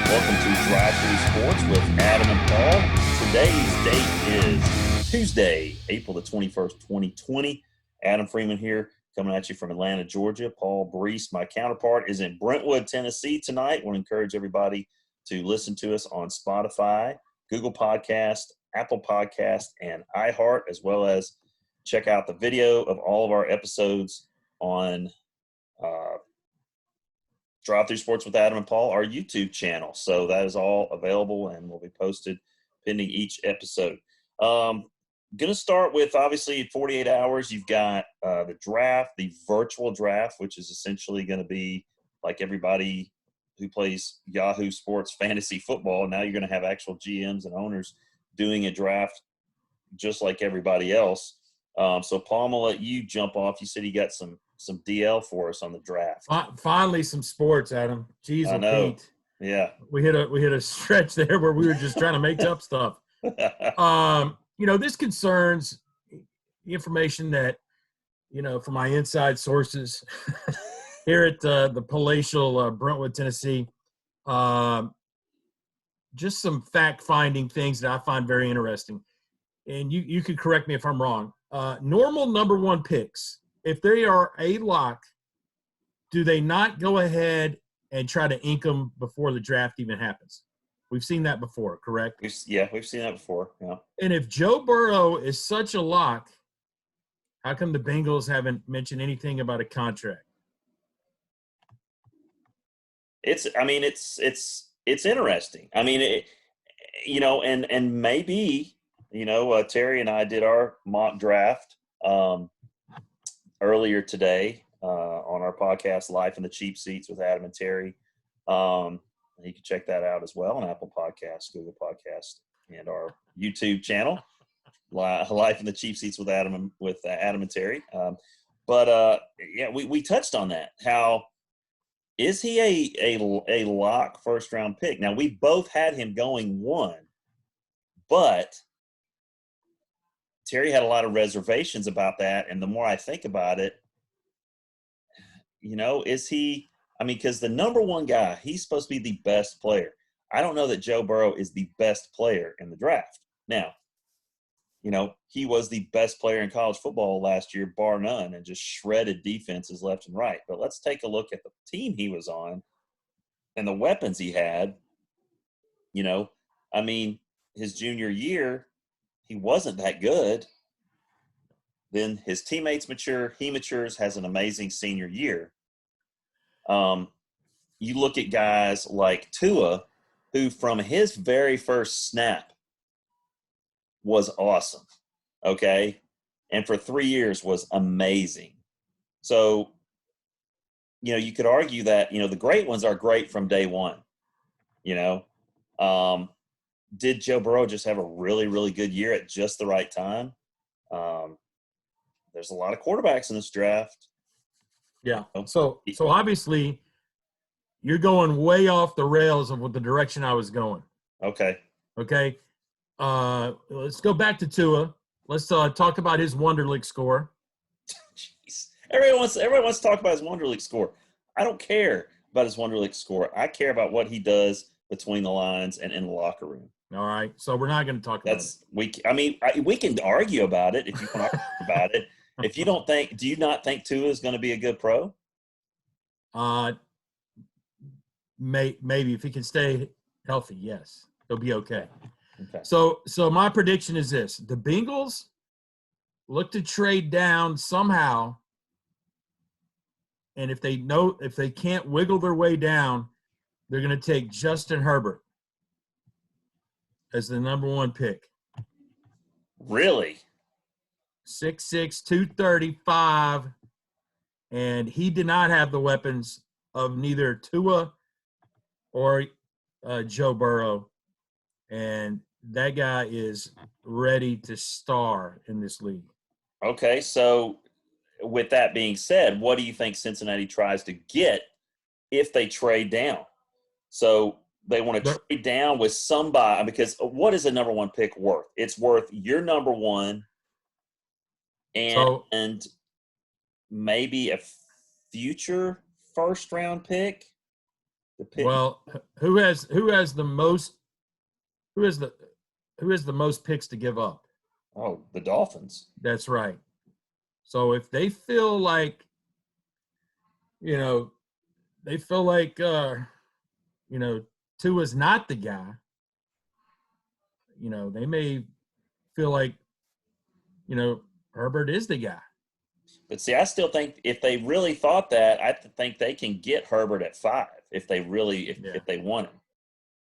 Welcome to Drive Through Sports with Adam and Paul. Today's date is Tuesday, April the 21st, 2020. Adam Freeman here, coming at you from Atlanta, Georgia. Paul Brees, my counterpart, is in Brentwood, Tennessee tonight. I want to encourage everybody to listen to us on Spotify, Google Podcast, Apple Podcast, and iHeart, as well as check out the video of all of our episodes on Drive Through Sports with Adam and Paul, our YouTube channel. So that is all available and will be posted pending each episode. Going to start with, obviously, 48 hours. You've got the draft, the virtual draft, which is essentially going to be like everybody who plays Yahoo Sports fantasy football. Now you're going to have actual GMs and owners doing a draft just like everybody else. So, Paul, I'm going to let you jump off. You said you got some DL for us on the draft. Finally, some sports, Adam. Jeez, I know. Pete. Yeah. We hit a stretch there where we were just trying to make up stuff. This concerns information that, from my inside sources here at the palatial Brentwood, Tennessee. Just some fact-finding things that I find very interesting. And you could correct me if I'm wrong. Normal number one picks, if they are a lock, do they not go ahead and try to ink them before the draft even happens? We've seen that before, correct? We've seen that before. Yeah. And if Joe Burrow is such a lock, how come the Bengals haven't mentioned anything about a contract? It's interesting. I mean, and maybe, Terry and I did our mock draft earlier today on our podcast, Life in the Cheap Seats with Adam and Terry. You can check that out as well on Apple Podcasts, Google Podcasts, and our YouTube channel, Life in the Cheap Seats with Adam and Terry. We touched on that. How is he a lock first round pick? Now, we both had him going one, but Terry had a lot of reservations about that. And the more I think about it, is he – because the number one guy, he's supposed to be the best player. I don't know that Joe Burrow is the best player in the draft. Now, he was the best player in college football last year, bar none, and just shredded defenses left and right. But let's take a look at the team he was on and the weapons he had. His junior year, he wasn't that good. Then his teammates mature. He matures, has an amazing senior year. You look at guys like Tua, who from his very first snap was awesome, okay? And for 3 years was amazing. So, you could argue that, the great ones are great from day one, Did Joe Burrow just have a really, really good year at just the right time? There's a lot of quarterbacks in this draft. Yeah. So obviously you're going way off the rails of the direction I was going. Okay. Let's go back to Tua. Let's talk about his Wonderlic score. Jeez. Everyone wants to talk about his Wonderlic score. I don't care about his Wonderlic score. I care about what he does between the lines and in the locker room. All right. So we're not going to talk about it. We can argue about it if you want to argue about it. If you do you not think Tua is going to be a good pro? Maybe if he can stay healthy, yes, he'll be okay. Okay. So my prediction is this: the Bengals look to trade down somehow, and if they can't wiggle their way down, they're going to take Justin Herbert as the number one pick. Really? 6'6", 235, and he did not have the weapons of neither Tua or Joe Burrow, and that guy is ready to star in this league. Okay, so with that being said, what do you think Cincinnati tries to get if they trade down? So they want to trade down with somebody, because what is a number one pick worth? It's worth your number one and maybe a future first-round pick. the pick. Well, who has the most who has the most picks to give up? Oh, the Dolphins. That's right. So if they feel like, you know, they feel like Tua's not the guy, they may feel like, Herbert is the guy. But see, I still think if they really thought that, I think they can get Herbert at 5 if they really if they want him.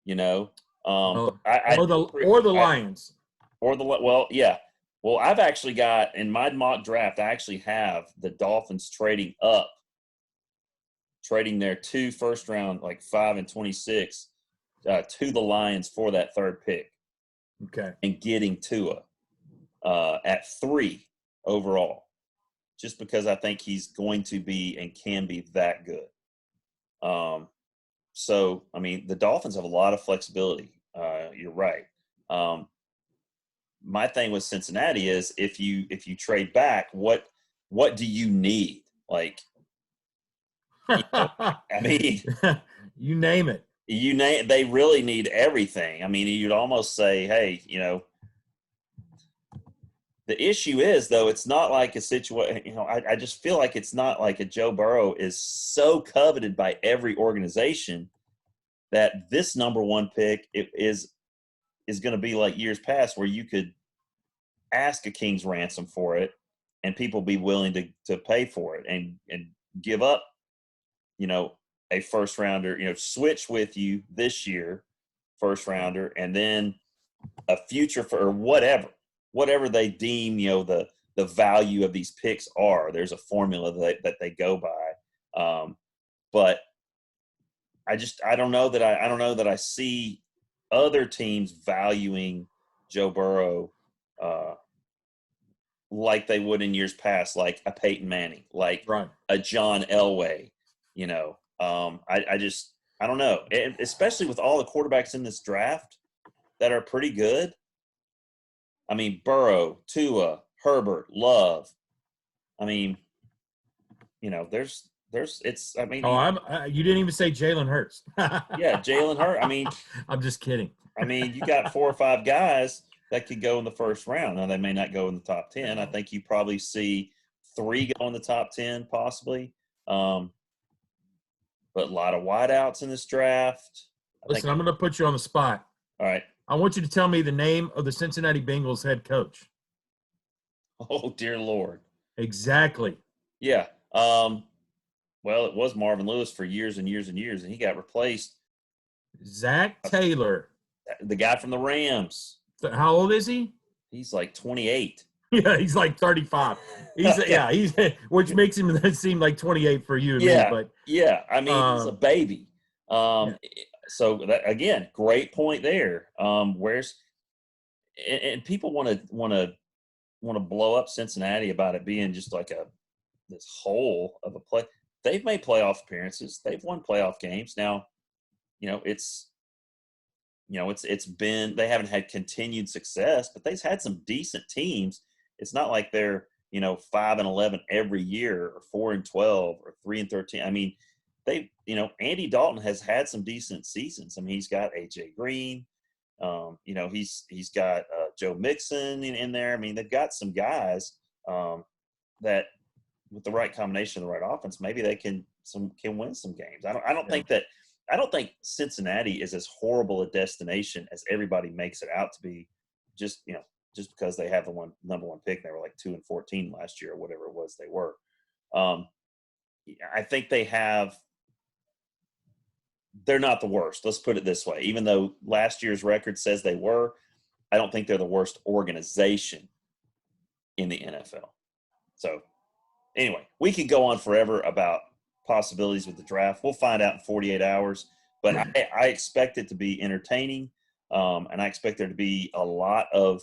You know, but Well, I or do the Lions. or the well, yeah. Well, I've actually got in my mock draft. I actually have the Dolphins trading their 2 first round, like 5 and 26, to the Lions for that third pick. Okay. And getting Tua at 3 overall, just because I think he's going to be and can be that good. So, I mean, the Dolphins have a lot of flexibility. You're right. My thing with Cincinnati is if you trade back, what do you need? Like, I mean, you name it. they really need everything. I mean, you'd almost say, hey, the issue is, though, it's not like a situation, I just feel like it's not like a Joe Burrow is so coveted by every organization that this number 1 pick is going to be like years past where you could ask a king's ransom for it and people be willing to pay for it and give up, a first rounder, switch with you this year, first rounder, and then a future for or whatever they deem, the value of these picks are. There's a formula that they go by. But I don't know that I see other teams valuing Joe Burrow like they would in years past, like a Peyton Manning, like right. a John Elway. I don't know, and especially with all the quarterbacks in this draft that are pretty good. I mean, Burrow, Tua, Herbert, Love. I mean, there's it's. I mean, you didn't even say Jalen Hurts. yeah, Jalen Hurts. I mean, I'm just kidding. I mean, you got 4 or 5 guys that could go in the first round. Now they may not go in the top 10. I think you probably see 3 go in the top 10, possibly. But a lot of wideouts in this draft. Listen, I'm going to put you on the spot. All right. I want you to tell me the name of the Cincinnati Bengals head coach. Oh, dear Lord. Exactly. Yeah. Well, it was Marvin Lewis for years and years and years, and he got replaced. Zach Taylor. The guy from the Rams. How old is he? He's like 28. Yeah, he's like 35. He's which makes him seem like 28 for you and me. But yeah, I mean, he's a baby. So that, again, great point there. Where's and people want to blow up Cincinnati about it being just like this hole of a play. They've made playoff appearances. They've won playoff games. Now, it's been, they haven't had continued success, but they've had some decent teams. It's not like they're 5-11 every year, or 4-12, or 3-13. I mean, Andy Dalton has had some decent seasons. I mean, he's got AJ Green. He's got Joe Mixon in there. I mean, they've got some guys that, with the right combination of the right offense, maybe they can win some games. I don't think Cincinnati is as horrible a destination as everybody makes it out to be. Just because they have the number 1 pick, they were like 2-14 last year or whatever it was they were. I think they're not the worst. Let's put it this way. Even though last year's record says they were, I don't think they're the worst organization in the NFL. So anyway, we could go on forever about possibilities with the draft. We'll find out in 48 hours, but I expect it to be entertaining, and I expect there to be a lot of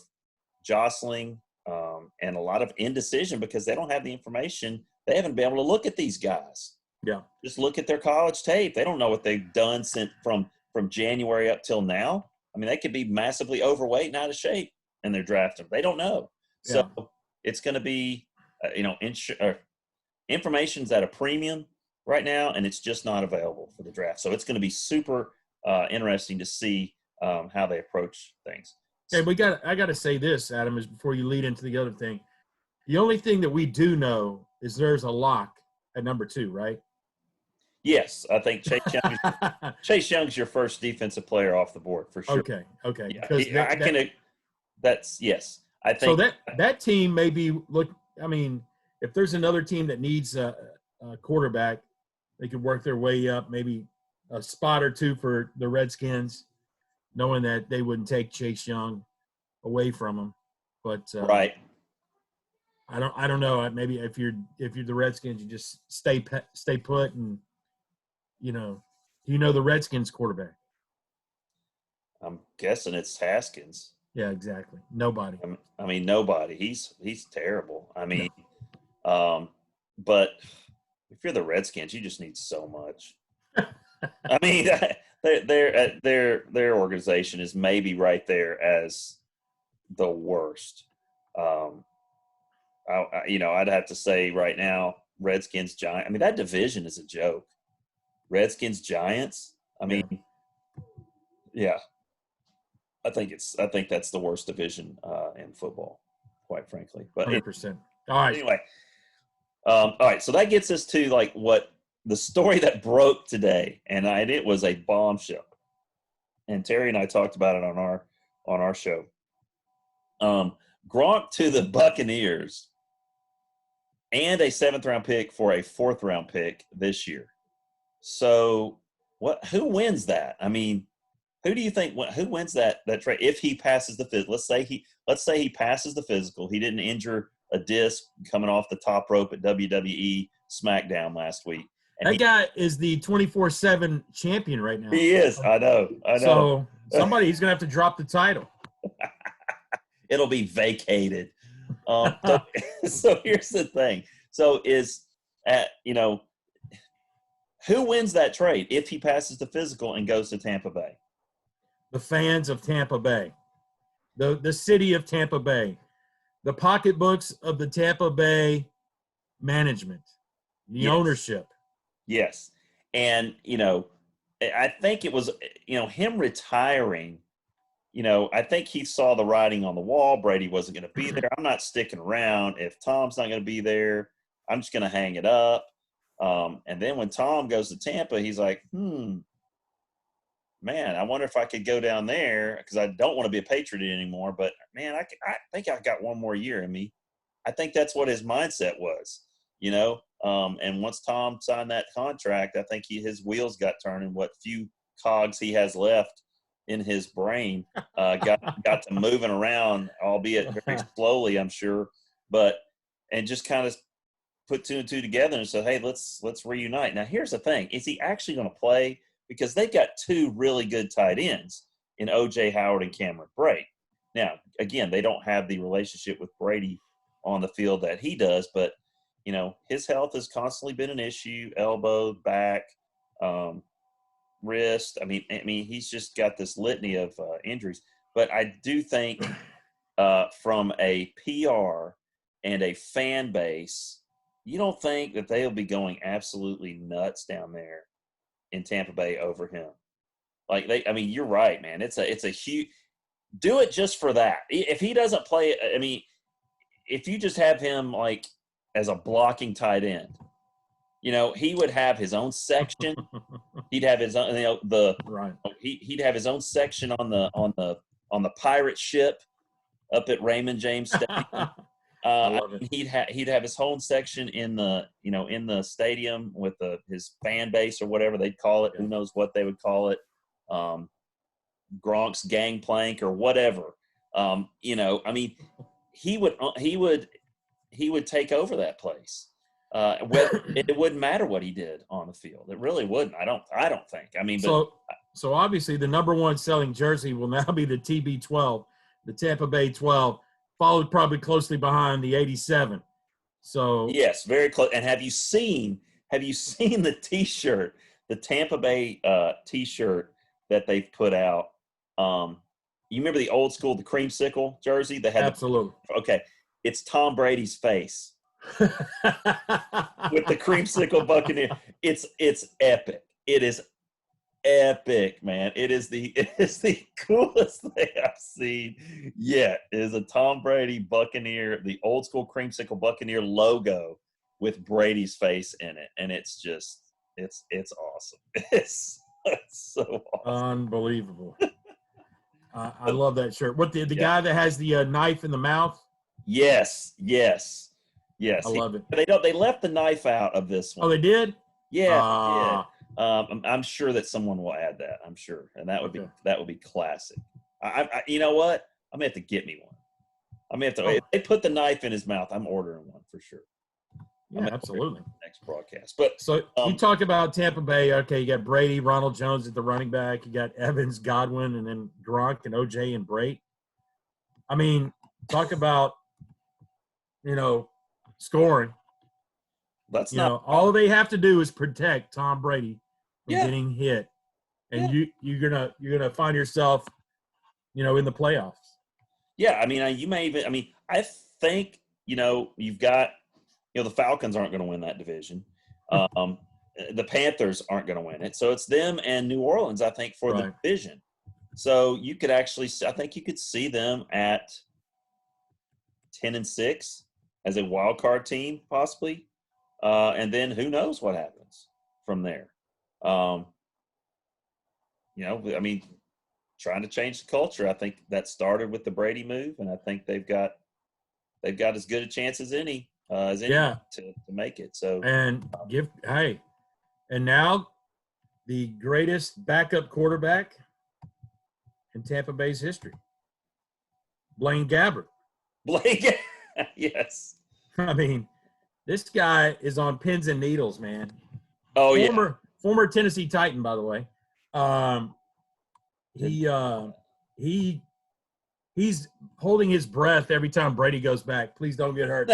jostling and a lot of indecision because they don't have the information. They haven't been able to look at these guys. Yeah. Just look at their college tape. They don't know what they've done since from January up till now. I mean, they could be massively overweight and out of shape, and they're drafting. They don't know. So it's going to be, information's at a premium. right now, and it's just not available for the draft. So it's going to be super interesting to see how they approach things. Hey, I got to say this, Adam, is before you lead into the other thing. The only thing that we do know is there's a lock at number 2, right? Yes, I think Chase Young's your first defensive player off the board for sure. Okay, Yeah, because that's yes. I so think that team may be I mean, if there's another team that needs a quarterback, they could work their way up, maybe a spot or two for the Redskins, knowing that they wouldn't take Chase Young away from them. But right. I don't know. Maybe if you're the Redskins, you just stay put, and the Redskins quarterback. I'm guessing it's Haskins. Yeah, exactly. Nobody. I mean, nobody. He's terrible. I mean, but if you're the Redskins, you just need so much. I mean, their organization is maybe right there as the worst. I'd have to say right now, Redskins Giants. I mean, that division is a joke. Redskins Giants. I mean, yeah. I think that's the worst division in football, quite frankly. But 100%. All right. Anyway, all right. So that gets us to like what the story that broke today, and it was a bombshell. And Terry and I talked about it on our show. Gronk to the Buccaneers, and a 7th-round pick for a 4th-round pick this year. So who wins that? I mean, who do you think? Who wins that trade if he passes the physical? Let's say he passes the physical. He didn't injure a disc coming off the top rope at WWE SmackDown last week. That guy is the 24/7 champion right now. He is. I know. So he's gonna have to drop the title. It'll be vacated. So here's the thing. So who wins that trade if he passes the physical and goes to Tampa Bay? The fans of Tampa Bay, the city of Tampa Bay, the pocketbooks of the Tampa Bay management, the ownership. Yes. And, I think it was, him retiring, I think he saw the writing on the wall. Brady wasn't going to be there. I'm not sticking around. If Tom's not going to be there, I'm just going to hang it up. And then when Tom goes to Tampa, he's like, man, I wonder if I could go down there because I don't want to be a Patriot anymore. But, man, I think I got one more year in me. I think that's what his mindset was, and once Tom signed that contract, I think his wheels got turning. What few cogs he has left in his brain got to moving around, albeit very slowly, I'm sure. And just kind of put 2 and 2 together and said, hey, let's reunite. Now, here's the thing. Is he actually going to play? Because they've got 2 really good tight ends in O.J. Howard and Cameron Brate. Now, again, they don't have the relationship with Brady on the field that he does, but, his health has constantly been an issue, elbow, back, wrist. I mean, he's just got this litany of injuries. But I do think from a PR and a fan base, you don't think that they'll be going absolutely nuts down there in Tampa Bay over him? You're right, man. It's a huge – do it just for that. If he doesn't play – if you just have him like as a blocking tight end, he would have his own section. He'd have his own, right. He'd have his own section on the pirate ship up at Raymond James Stadium. He'd have his own section in the stadium with his fan base or whatever they'd call it. Who knows what they would call it? Gronk's gangplank or whatever. He would take over that place. It wouldn't matter what he did on the field. It really wouldn't. I don't think. So obviously the number 1 selling jersey will now be the TB12, the Tampa Bay 12, followed probably closely behind the 87. So yes, very close. And have you seen the T-shirt, the Tampa Bay T-shirt that they've put out? You remember the old school, the creamsicle jersey? They had absolutely. Okay, it's Tom Brady's face with the creamsicle Buccaneer. It's epic. It is epic, man. It is the coolest thing I've seen yet. It is a Tom Brady Buccaneer, the old school creamsicle Buccaneer logo with Brady's face in it, and it's just it's awesome. It's so awesome. Unbelievable. I love that shirt. What the guy that has the knife in the mouth? Yes. I love it. They left the knife out of this one. Oh, they did? Yeah. I'm sure that someone will add that. I'm sure, and that would be classic. You know what? I'm gonna have to get me one. I'm gonna have to. If they put the knife in his mouth, I'm ordering one for sure. Yeah, absolutely. Next broadcast. But so you talk about Tampa Bay. Okay, you got Brady, Ronald Jones at the running back. You got Evans, Godwin, and then Gronk and OJ and Brate. I mean, talk about scoring. That's not all they have to do is protect Tom Brady from getting hit, and you're gonna find yourself, in the playoffs. Yeah, I mean, you may even. I mean, I think you've got. The Falcons aren't going to win that division. The Panthers aren't going to win it. So it's them and New Orleans, I think, for the division. So you could actually – I think you could see them at 10-6 as a wild card team possibly. And then who knows what happens from there. I mean, trying to change the culture. I think that started with the Brady move, and I think they've got as good a chance as any. To make it. So and and now the greatest backup quarterback in Tampa Bay's history, Blaine Gabbert. Yes. I mean, this guy is on pins and needles, man. Oh, former Tennessee Titan, by the way. He's holding his breath every time Brady goes back. Please don't get hurt.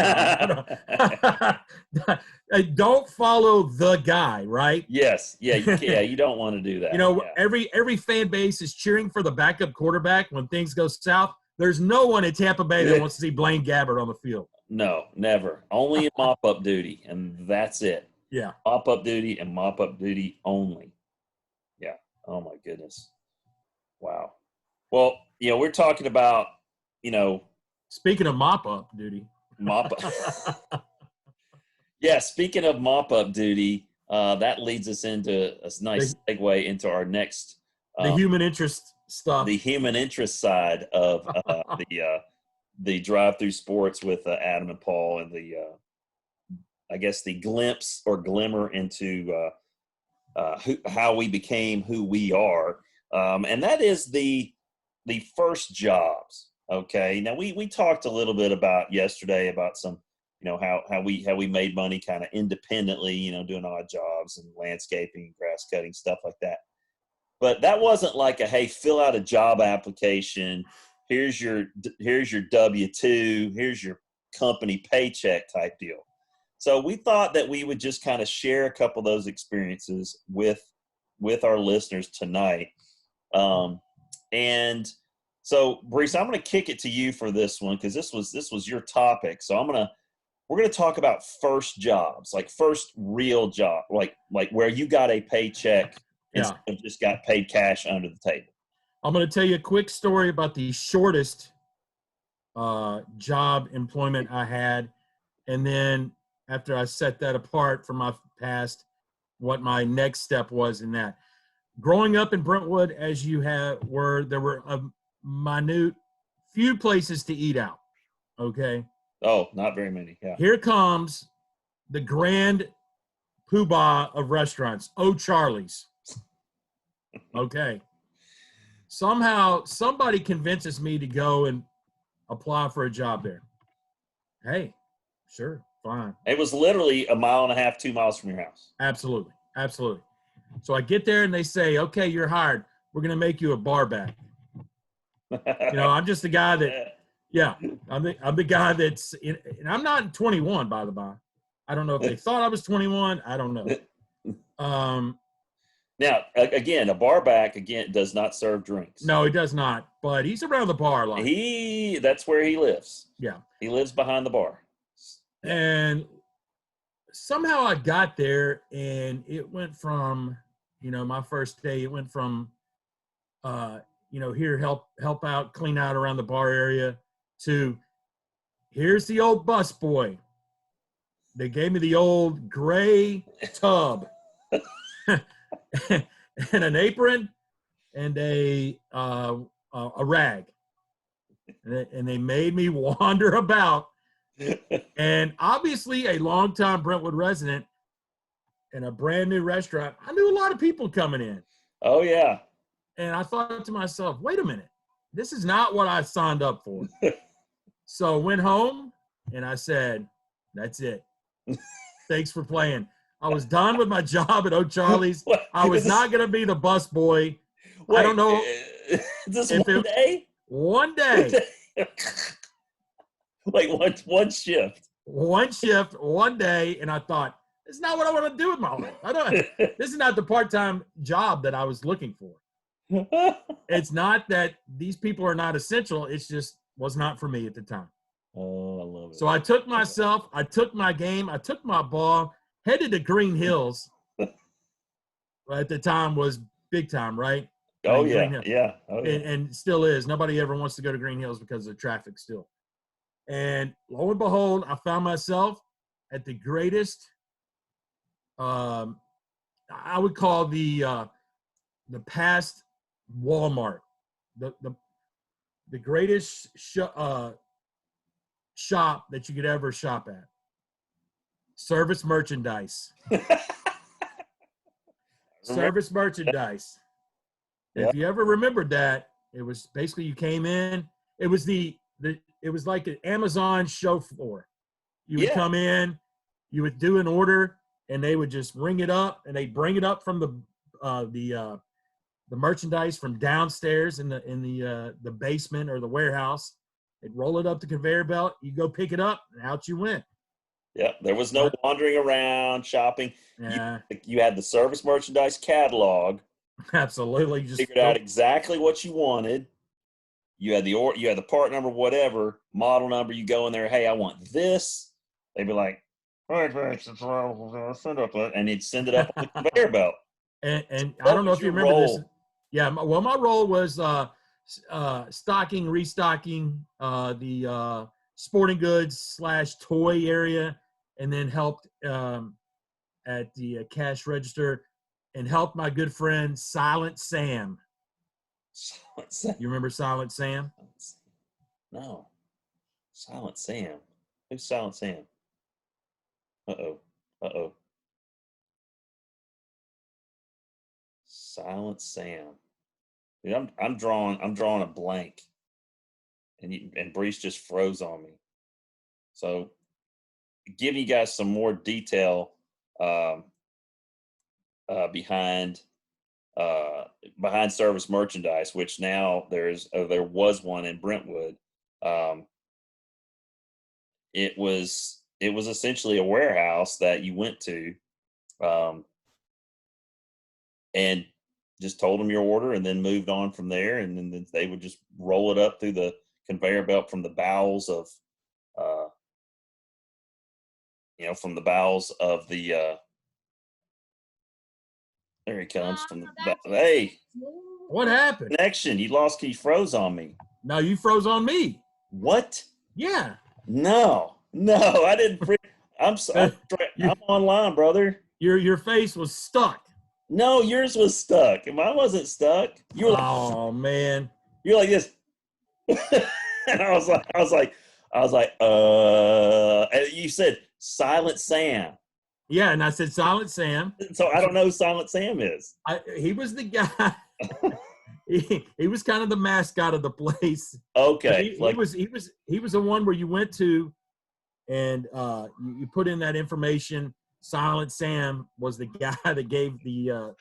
Don't follow the guy, right? Yes. Yeah. You don't want to do that. Every fan base is cheering for the backup quarterback when things go south. There's no one in Tampa Bay that wants to see Blaine Gabbert on the field. No, never. Only in mop-up duty, and that's it. Yeah. Mop-up duty and mop-up duty only. Yeah. Oh, my goodness. Wow. Well, we're talking about, Speaking of mop-up duty. Mop-up. Yeah, speaking of mop-up duty, that leads us into a nice segue into our next the human interest stuff. The human interest side of the drive-through sports with Adam and Paul, and the glimpse or glimmer into how we became who we are, and that is the first jobs. Okay, now we talked a little bit about yesterday about some how we made money kind of independently, doing odd jobs and landscaping, grass cutting, stuff like that. But that wasn't like hey, fill out a job application. Here's your W-2. Here's your company paycheck type deal. So we thought that we would just kind of share a couple of those experiences with our listeners tonight. And so, Brees, I'm going to kick it to you for this one because this was your topic. So we're going to talk about first jobs, like first real job, like where you got a paycheck instead of just got paid cash under the table. I'm going to tell you a quick story about the shortest job employment I had, and then after I set that apart from my past, what my next step was in that. Growing up in Brentwood, as you there were a minute few places to eat out. Okay. Oh, not very many. Yeah. Here comes the grand poobah of restaurants. Oh, Charlie's. Okay. Somehow somebody convinces me to go and apply for a job there. Hey, sure, fine. It was literally 1.5 miles, 2 miles from your house. Absolutely. So I get there and they say, okay, you're hired. We're going to make you a bar back. I'm just the guy that, I'm the guy that's, and I'm not 21, by the by. I don't know if they thought I was 21. I don't know. Now, again, a bar back, does not serve drinks. No, he does not. But he's around the bar a lot. That's where he lives. Yeah. He lives behind the bar. And somehow I got there, and it went from, my first day, it went from, here, help out, clean out around the bar area, to here's the old bus boy. They gave me the old gray tub and an apron and a rag, and they made me wander about. And obviously, a longtime Brentwood resident in a brand new restaurant, I knew a lot of people coming in. Oh, yeah. And I thought to myself, wait a minute, this is not what I signed up for. So I went home and I said, that's it. Thanks for playing. I was done with my job at O'Charlie's. I was not going to be the bus boy. Wait, I don't know. Just one day? One day. Like one shift. One shift, one day, and I thought, this is not what I want to do with my life. This is not the part-time job that I was looking for. It's not that these people are not essential. It's just was not for me at the time. Oh, I love it. So I took myself, I took my game, I took my ball, headed to Green Hills. At the time was big time, right? Oh, like yeah. Yeah. Oh, yeah. And still is. Nobody ever wants to go to Green Hills because of the traffic still. And lo and behold, I found myself at the greatest, I would call the past Walmart, the greatest shop that you could ever shop at. Service merchandise. Service merchandise. Yeah. If you ever remembered that, it was basically you came in. It was it was like an Amazon show floor. You would come in, you would do an order, and they would just ring it up, and they'd bring it up from the merchandise from downstairs in the basement or the warehouse. They'd roll it up the conveyor belt. You go pick it up, and out you went. Yeah, there was no wandering around shopping. Yeah, you had the service merchandise catalog. Absolutely, you just figured out exactly what you wanted. You had the part number, whatever model number. You go in there, hey, I want this. They'd be like, all right, send up, and he'd send it up on the conveyor belt. And I don't know if you remember this. Yeah, well, my role was stocking, restocking the sporting goods / toy area, and then helped at the cash register and helped my good friend Silent Sam. Silent Sam. You remember Silent Sam? No. Silent Sam. Who's Silent Sam? Uh-oh. Silent Sam. Dude, I'm drawing a blank. And Brees just froze on me. So giving you guys some more detail behind service merchandise, which now there was one in Brentwood. It was essentially a warehouse that you went to, and just told them your order, and then moved on from there, and then they would just roll it up through the conveyor belt from the bowels of, the. There he comes from the. Hey, what happened? Connection. You froze on me. No, you froze on me. What? Yeah. No, I didn't. I'm online, brother. Your face was stuck. No, yours was stuck. Mine wasn't stuck. You were oh man. You're like this. And I was like, and you said Silent Sam. Yeah, and I said Silent Sam. So I don't know who Silent Sam is. He was the guy. he was kind of the mascot of the place. Okay. He was the one where you went to, and you put in that information. Silent Sam was the guy that gave the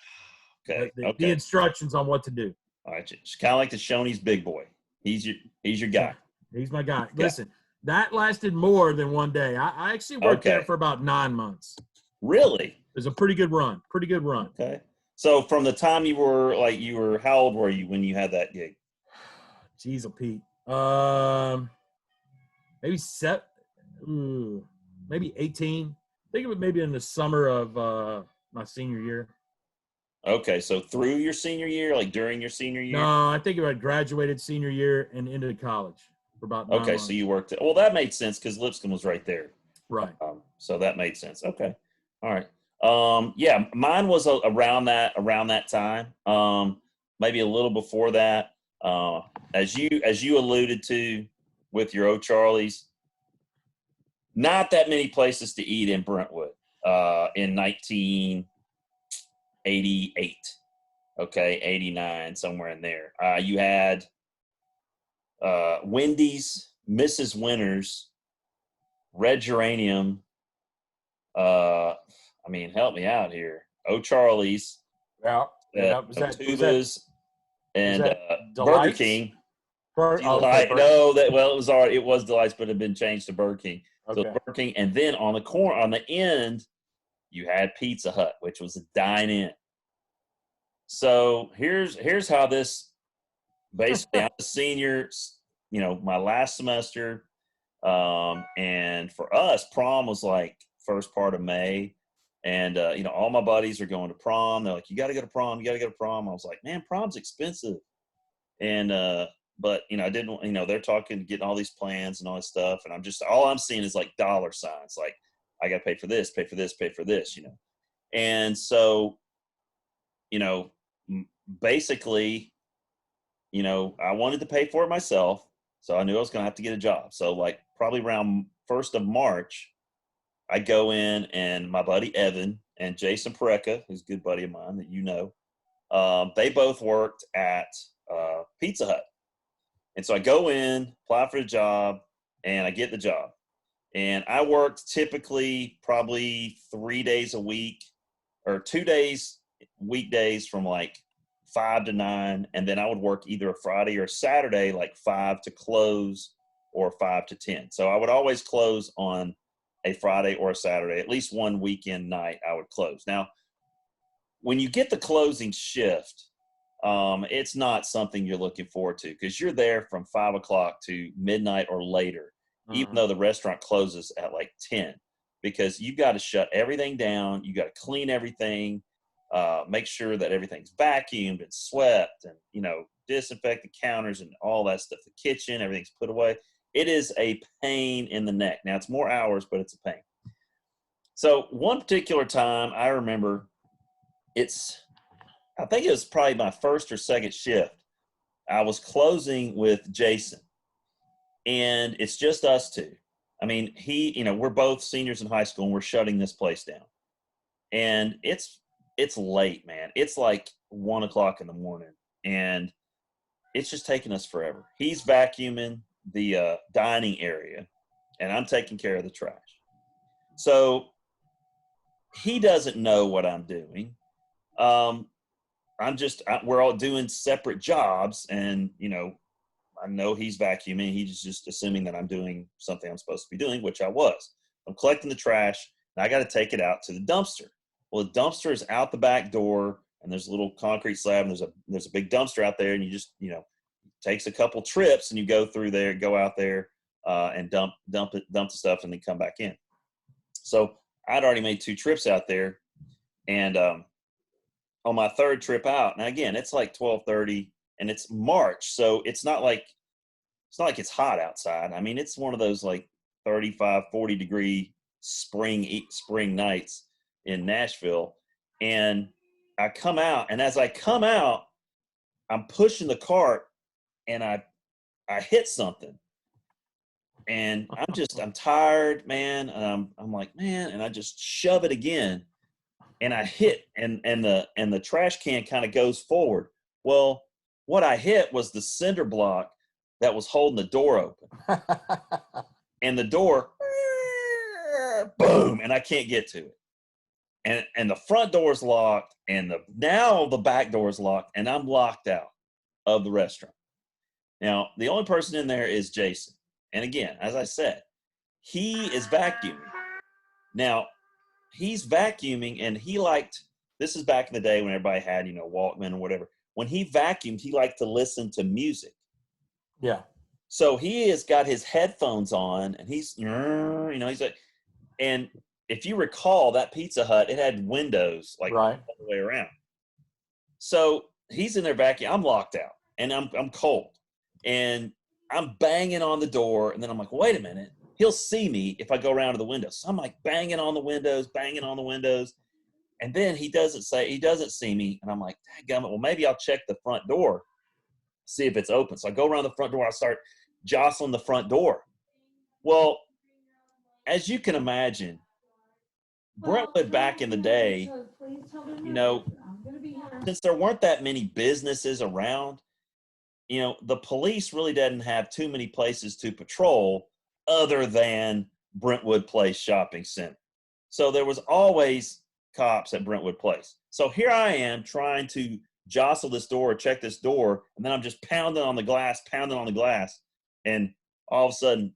instructions on what to do. All right, it's kind of like the Shoney's big boy. He's your guy. He's my guy. Listen, that lasted more than one day. I actually worked there for about 9 months. Really? It was a pretty good run. Okay. So from the time you were how old were you when you had that gig? Jeez, Pete. Maybe maybe 18. Think of it maybe in the summer of my senior year. Okay, so through your senior year, like during your senior No, year? I think about graduated senior year and into college for about 9 Okay, so months. you worked – well, that made sense because Lipscomb was right there. Right. So that made sense. Okay. All right. Yeah, mine was around that time. Maybe a little before that. As you alluded to with your O'Charlie's, not that many places to eat in Brentwood in 1988. Okay, 89, somewhere in there. You had Wendy's, Mrs. Winters, Red Geranium. I mean, help me out here. O'Charlie's, Yeah. Yeah. Tubas, Was and that Burger Delights? King. Okay. Delight. No, it was Delights, but it had been changed to Burger King. So Okay. Burger King, and then on the end, you had Pizza Hut, which was a dine-in. So here's how this basically. I'm a senior, my last semester, and for us, prom was like first part of May. And, all my buddies are going to prom. They're like, you got to go to prom. You got to go to prom. I was like, man, prom's expensive. And, but, I didn't, they're talking, getting all these plans and all this stuff. And all I'm seeing is like dollar signs. Like, I got to pay for this, pay for this, pay for this, And so, basically, I wanted to pay for it myself. So I knew I was going to have to get a job. So like probably around 1st of March, I go in, and my buddy Evan and Jason Pareca, who's a good buddy of mine that they both worked at Pizza Hut. And so I go in, apply for the job, and I get the job. And I worked typically probably 3 days a week, or 2 days, weekdays from like 5 to 9. And then I would work either a Friday or a Saturday, like 5 to close or 5 to 10. So I would always close on a Friday or a Saturday. At least one weekend night I would close. Now, when you get the closing shift, it's not something you're looking forward to because you're there from 5 o'clock to midnight or later, even though the restaurant closes at like 10, because you've got to shut everything down. You got to clean everything, make sure that everything's vacuumed and swept, and, disinfect the counters and all that stuff. The kitchen, everything's put away. It is a pain in the neck. Now, it's more hours, but it's a pain. So one particular time I remember, I think it was probably my first or second shift. I was closing with Jason, and it's just us two. I mean, we're both seniors in high school, and we're shutting this place down. And it's late, man. It's like 1 o'clock in the morning, and it's just taking us forever. He's vacuuming the dining area, and I'm taking care of the trash. So he doesn't know what I'm doing. We're all doing separate jobs, and, I know he's vacuuming. He's just assuming that I'm doing something I'm supposed to be doing, which I was. I'm collecting the trash, and I got to take it out to the dumpster. Well, the dumpster is out the back door, and there's a little concrete slab, and there's a big dumpster out there, and you just, takes a couple trips, and you go out there, and dump the stuff, and then come back in. So I'd already made 2 trips out there, and on my 3rd trip out, now again, it's like 12:30, and it's March, so it's not like it's hot outside. I mean, it's one of those like 35, 40 degree spring nights in Nashville, and I come out, and as I come out, I'm pushing the cart, and I hit something, and I'm tired, man, and I'm like, man, and I just shove it again, and I hit, and the trash can kind of goes forward. Well, what I hit was the cinder block that was holding the door open, and the door, boom, and I can't get to it, and the front door is locked, and now the back door is locked, and I'm locked out of the restaurant. Now, the only person in there is Jason. And again, as I said, he is vacuuming. Now, he's vacuuming, and this is back in the day when everybody had, Walkman or whatever. When he vacuumed, he liked to listen to music. Yeah. So he has got his headphones on, and he's like, And if you recall, that Pizza Hut, it had windows like Right. all the way around. So he's in there vacuuming. I'm locked out, and I'm cold, and I'm banging on the door. And then I'm like, wait a minute, he'll see me if I go around to the window. So I'm like banging on the windows, and then he doesn't see me, and I'm like, dadgummit, well maybe I'll check the front door, see if it's open. So I go around the front door. I start jostling the front door. Well, as you can imagine, Brentwood back in the day, you know, since there weren't that many businesses around, the police really didn't have too many places to patrol other than Brentwood Place Shopping Center. So there was always cops at Brentwood Place. So here I am trying to jostle this door, check this door, and then I'm just pounding on the glass, and all of a sudden,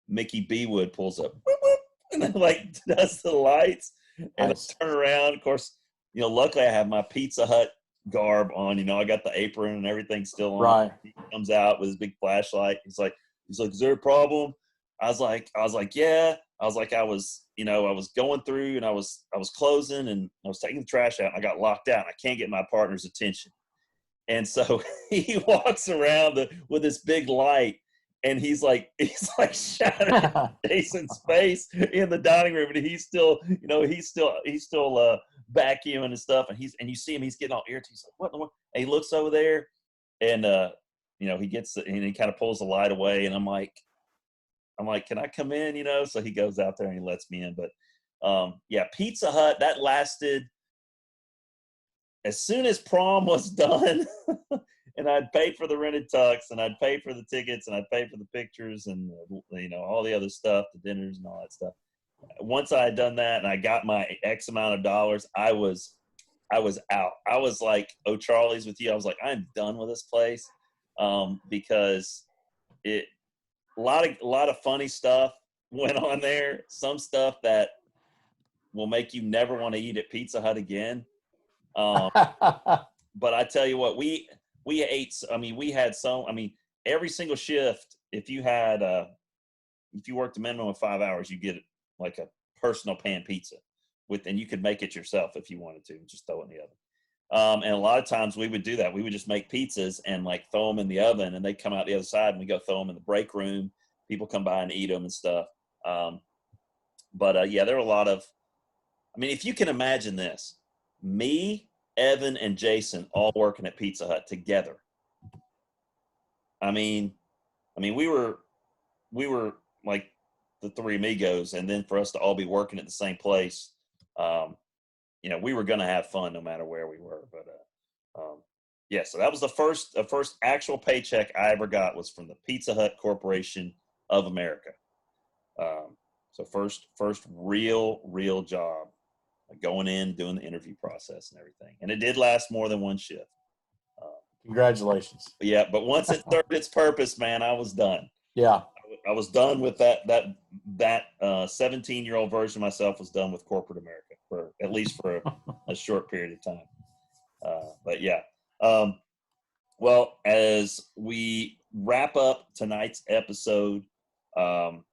Mickey B. Wood pulls up, whoop, whoop, and then like does the lights, and Nice. I turn around. Of course, luckily I have my Pizza Hut garb on. I got the apron and everything still on. Right. He comes out with his big flashlight. He's like, is there a problem? I was like, yeah. I was like, I was going through and I was closing and I was taking the trash out and I got locked out and I can't get my partner's attention. And so he walks around with this big light and he's like shining Jason's face in the dining room, and he's still vacuuming and stuff, and you see him, he's getting all irritated. He's like, what in the world? And he looks over there, and he gets and he kind of pulls the light away, and I'm like, can I come in? So he goes out there and he lets me in. But Pizza Hut, that lasted as soon as prom was done. And I'd paid for the rented tux, and I'd paid for the tickets, and I'd paid for the pictures, and all the other stuff, the dinners and all that stuff. Once I had done that, and I got my X amount of dollars, I was out. I was like, oh, Charlie's with you. I was like, I'm done with this place, because a lot of funny stuff went on there. Some stuff that will make you never want to eat at Pizza Hut again. But I tell you what, we ate. We had every single shift. If you worked a minimum of 5 hours, you get like a personal pan pizza and you could make it yourself if you wanted to, just throw it in the oven. And a lot of times we would do that. We would just make pizzas and like throw them in the oven, and they come out the other side, and we go throw them in the break room. People come by and eat them and stuff. There are a lot of. If you can imagine this, me, Evan, and Jason all working at Pizza Hut together. We were like the three amigos, and then for us to all be working at the same place, we were going to have fun no matter where we were. But so that was the first actual paycheck I ever got was from the Pizza Hut Corporation of America. So first real job, going in, doing the interview process and everything. And it did last more than one shift. Congratulations. But once it served its purpose, man, I was done. Yeah. I was done with that 17-year-old version of myself was done with corporate America for at least for a short period of time. Well, as we wrap up tonight's episode, Paul,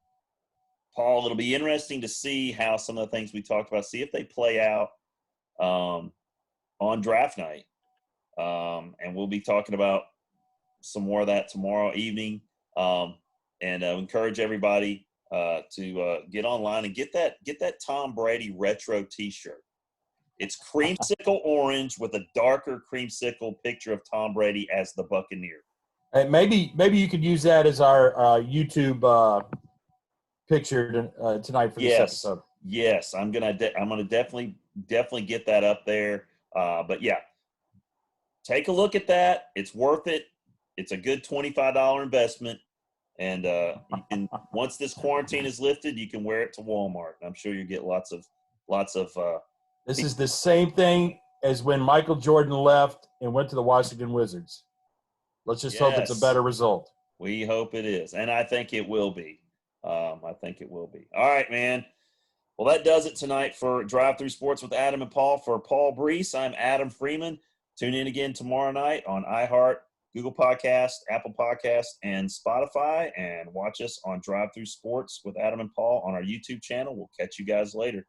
it'll be interesting to see how some of the things we talked about, see if they play out on draft night. And we'll be talking about some more of that tomorrow evening. And encourage everybody to get online and get that Tom Brady retro T-shirt. It's creamsicle orange with a darker creamsicle picture of Tom Brady as the Buccaneer. And maybe you could use that as our YouTube picture tonight for this episode. Yes, I'm gonna definitely get that up there. Take a look at that. It's worth it. It's a good $25 investment. And you can, once this quarantine is lifted, you can wear it to Walmart. I'm sure you get lots of. This is the same thing as when Michael Jordan left and went to the Washington Wizards. Let's just hope it's a better result. We hope it is, and I think it will be. All right, man. Well, that does it tonight for Drive Through Sports with Adam and Paul. For Paul Brees, I'm Adam Freeman. Tune in again tomorrow night on iHeart, Google Podcast, Apple Podcast, and Spotify. And watch us on Drive Through Sports with Adam and Paul on our YouTube channel. We'll catch you guys later.